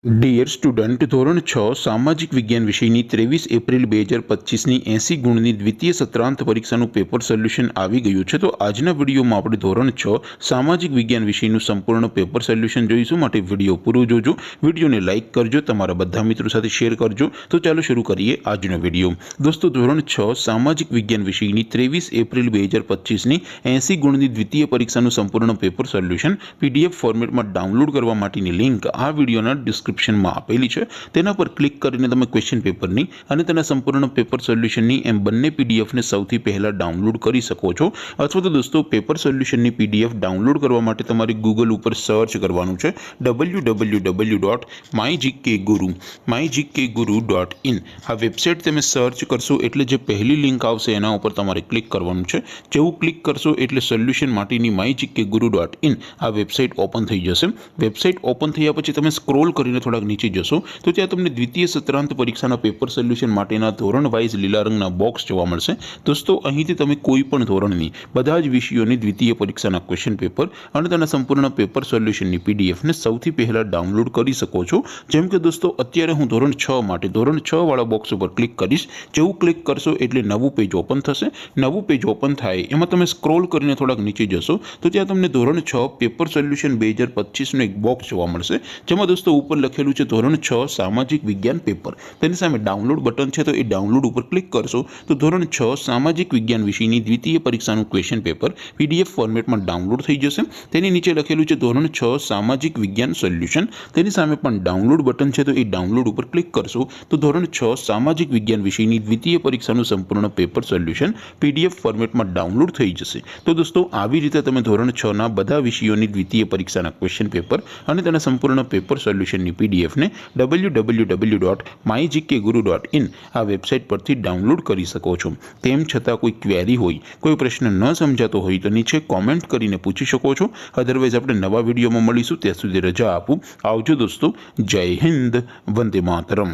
Dear student, ધોરણ 6 સામાજિક વિજ્ઞાન વિષયની 23 એપ્રિલ 2025ની 80 ગુણની દ્વિતીય સત્રાંત પરીક્ષાનું પેપર સોલ્યુશન આવી ગયું છે। તો આજના વિડીયોમાં આપણે ધોરણ 6 સામાજિક વિજ્ઞાન વિષયનું સંપૂર્ણ પેપર સોલ્યુશન જોઈશું। માટે વિડીયો પૂરો જોજો, વિડીયોને લાઇક કરજો, તમારા બધા મિત્રો સાથે શેર કરજો। તો ચાલો શરૂ કરીએ આજનો વિડીયો। દોસ્તો, ધોરણ 6 સામાજિક વિજ્ઞાન વિષયની 23 એપ્રિલ 2025ની 80 ગુણની દ્વિતીય પરીક્ષાનું સંપૂર્ણ પેપર સોલ્યુશન PDF ફોર્મેટમાં ડાઉનલોડ કરવા માટેની લિંક આ વિડીયોના ડિસ્ક્રિપ્શનમાં આપેલી છે। તેના પર ક્લિક કરીને તમે ક્વેશ્ચન પેપરની અને તેના સંપૂર્ણ પેપર સોલ્યુશનની એમ બંને પીડીએફને સૌથી પહેલાં ડાઉનલોડ કરી શકો છો। અથવા તો દોસ્તો, પેપર સોલ્યુશનની PDF ડાઉનલોડ કરવા માટે તમારે ગૂગલ ઉપર સર્ચ કરવાનું છે www.mygkguru.in। આ વેબસાઇટ તમે સર્ચ કરશો એટલે જે પહેલી લિંક આવશે એના ઉપર તમારે ક્લિક કરવાનું છે। જેવું ક્લિક કરશો એટલે સોલ્યુશન માટેની mygkguru.in આ વેબસાઇટ ઓપન થઈ જશે। વેબસાઇટ ઓપન થયા પછી તમે સ્ક્રોલ કરીને થોડાક નીચે જશો તો ત્યાં તમને દ્વિતીય સત્રાંત પરીક્ષાના પેપર સોલ્યુશન માટેના ધોરણ વાઇઝ લીલા રંગના બોક્સ જોવા મળશે। દોસ્તો, અહીંથી તમે કોઈ પણ ધોરણની બધા જ વિષયોની દ્વિતીય પરીક્ષાના ક્વેશ્ચન પેપર અને તેના સંપૂર્ણ પેપર સોલ્યુશનની પીડીએફને સૌથી પહેલાં ડાઉનલોડ કરી શકો છો। જેમ કે દોસ્તો, અત્યારે હું ધોરણ 6 માટે ધોરણ 6 વાળા બોક્સ ઉપર ક્લિક કરીશ। જેવું ક્લિક કરશો એટલે નવું પેજ ઓપન થશે। નવું પેજ ઓપન થાય એમાં તમે સ્ક્રોલ કરીને થોડાક નીચે જશો તો ત્યાં તમને ધોરણ 6 પેપર સોલ્યુશન 2025નું એક બોક્સ જોવા મળશે। જેમાં દોસ્તો ઉપર લખેલું છે ધોરણ 6 સામાજિક વિજ્ઞાન પેપર। તેની સામે ડાઉનલોડ બટન છે, તો એ ડાઉનલોડ ઉપર ક્લિક કરશો તો ધોરણ 6 સામાજિક વિજ્ઞાન વિષયની દ્વિતીય પરીક્ષાનું ક્વેશ્ચન પેપર PDF ફોર્મેટમાં ડાઉનલોડ થઈ જશે। તેની નીચે લખેલું છે ધોરણ 6 સામાજિક વિજ્ઞાન સોલ્યુશન। તેની સામે પણ ડાઉનલોડ બટન છે, તો એ ડાઉનલોડ ઉપર ક્લિક કરશો તો ધોરણ 6 સામાજિક વિજ્ઞાન વિષયની દ્વિતીય પરીક્ષાનું સંપૂર્ણ પેપર સોલ્યુશન PDF ફોર્મેટમાં ડાઉનલોડ થઈ જશે। તો દોસ્તો, આવી રીતે તમે ધોરણ 6 ના બધા વિષયોની દ્વિતીય પરીક્ષાના ક્વેશ્ચન પેપર અને તેના સંપૂર્ણ પેપર સોલ્યુશનની પીડીએફને www.mygkguru.in આ વેબસાઇટ પરથી ડાઉનલોડ કરી શકો છો। તેમ છતાં કોઈ ક્વેરી હોય, કોઈ પ્રશ્ન ન સમજાતો હોય તો નીચે કોમેન્ટ કરીને પૂછી શકો છો। અધરવાઇઝ આપણે નવા વિડીયોમાં મળીશું। ત્યાં સુધી રજા આપું। આવજો દોસ્તો। જય હિન્દ, વંદે માતરમ।